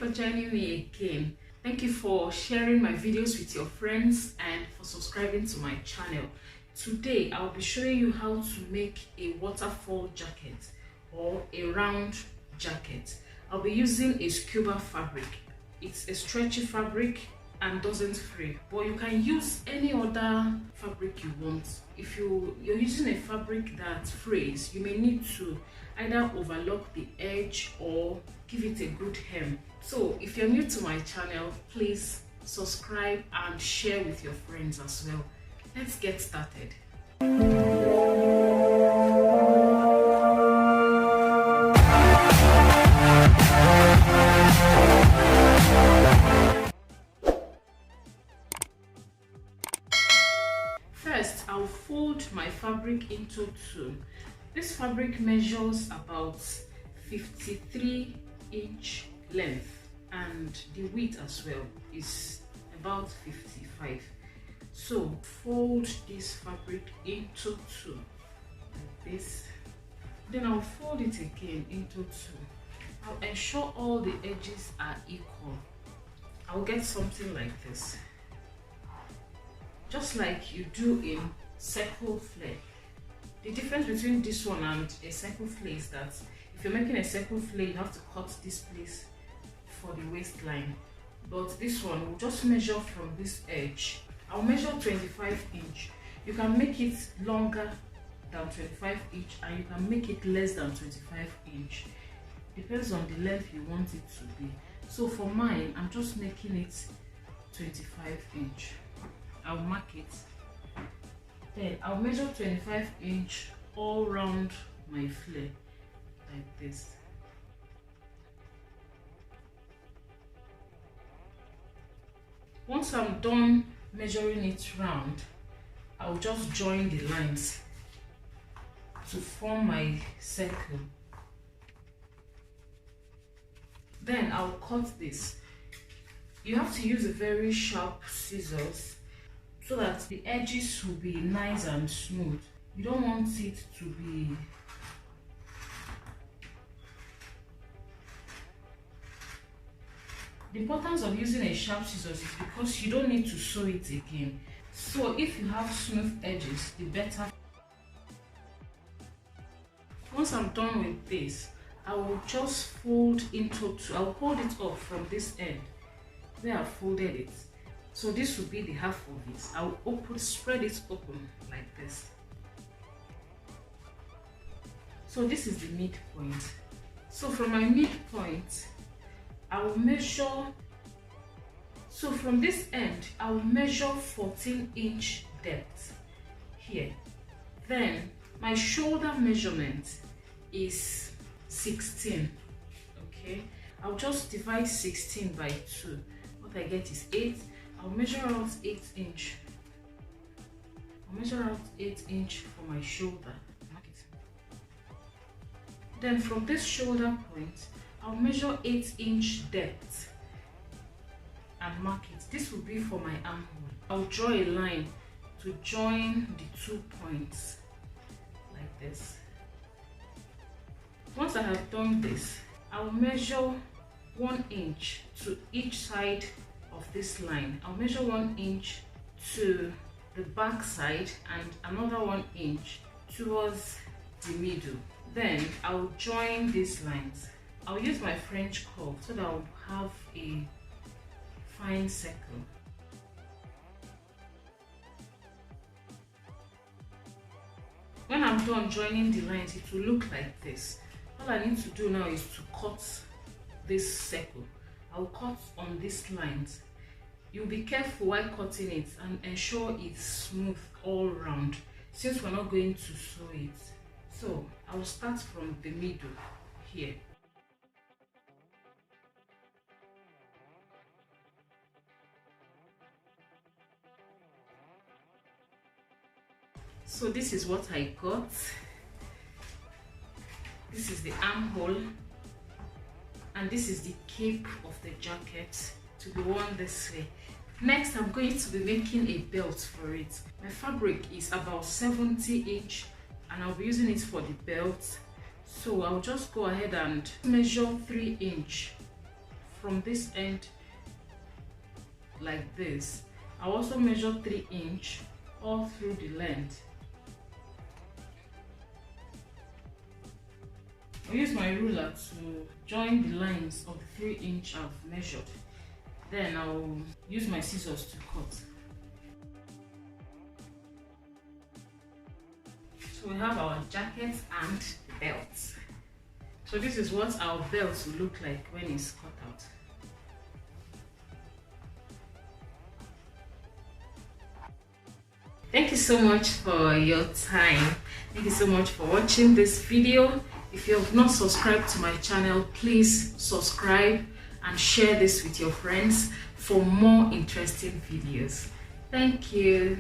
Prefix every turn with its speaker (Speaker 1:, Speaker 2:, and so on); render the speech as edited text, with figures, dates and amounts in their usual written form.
Speaker 1: for joining me again. Thank you for sharing my videos with your friends and for subscribing to my channel. Today I'll be showing you how to make a waterfall jacket or a round jacket. I'll be using a scuba fabric. It's a stretchy fabric and doesn't fray, but you can use any other fabric you want. If you're using a fabric that frays, you may need to either overlock the edge or give it a good hem. So if you're new to my channel, please subscribe and share with your friends as well. Let's get started. First, I'll fold my fabric into two. This fabric measures about 53-inch length and the width as well is about 55. So fold this fabric into two like this. Then I'll fold it again into two. I'll ensure all the edges are equal. I'll get something like this, just like you do in circle flare. The difference between this one and a circle flare is that if you're making a circle flare, you have to cut this place for the waistline, but this one will just measure from this edge. I'll measure 25 inch. You can make it longer than 25 inch and you can make it less than 25 inch. Depends on the length you want it to be. So for mine, I'm just making it 25 inch. I'll mark it. Then I'll measure 25 inch all round my flare like this. Once I'm done measuring it round, I'll just join the lines to form my circle. Then I'll cut this. You have to use a very sharp scissors so that the edges will be nice and smooth. You don't want it to be The importance of using a sharp scissors is because you don't need to sew it again. So if you have smooth edges, the better. Once I'm done with this, I will just fold into two. I'll hold it up from this end where I folded it. So this will be the half of it. I'll spread it open like this. So this is the midpoint. So from my midpoint, I will measure. So from this end, I will measure 14-inch depth here. Then my shoulder measurement is 16. Okay, I'll just divide 16 by 2. What I get is 8. I'll measure out 8 inch. I'll measure out 8 inch for my shoulder. Mark it. Then from this shoulder point, I'll measure 8-inch depth and mark it. This will be for my armhole. I'll draw a line to join the 2 points like this. Once I have done this, I'll measure 1 inch to each side of this line. I'll measure 1 inch to the back side and another 1 inch towards the middle. Then I'll join these lines. I'll use my French curve so that I'll have a fine circle. When I'm done joining the lines, it will look like this. All I need to do now is to cut this circle. I'll cut on these lines. You'll be careful while cutting it and ensure it's smooth all round, since we're not going to sew it. So I'll start from the middle here. So this is what I got. This is the armhole and this is the cape of the jacket to be worn this way. Next, I'm going to be making a belt for it. My fabric is about 70 inch and I'll be using it for the belt. So I'll just go ahead and measure 3 inch from this end like this. I also measure 3 inch all through the length. I'll use my ruler to join the lines of the 3 inch I've measured. Then I'll use my scissors to cut. So we have our jacket and the belt. So this is what our belt will look like when it's cut out. Thank you so much for your time. Thank you so much for watching this video. If you have not subscribed to my channel, please subscribe and share this with your friends for more interesting videos. Thank you.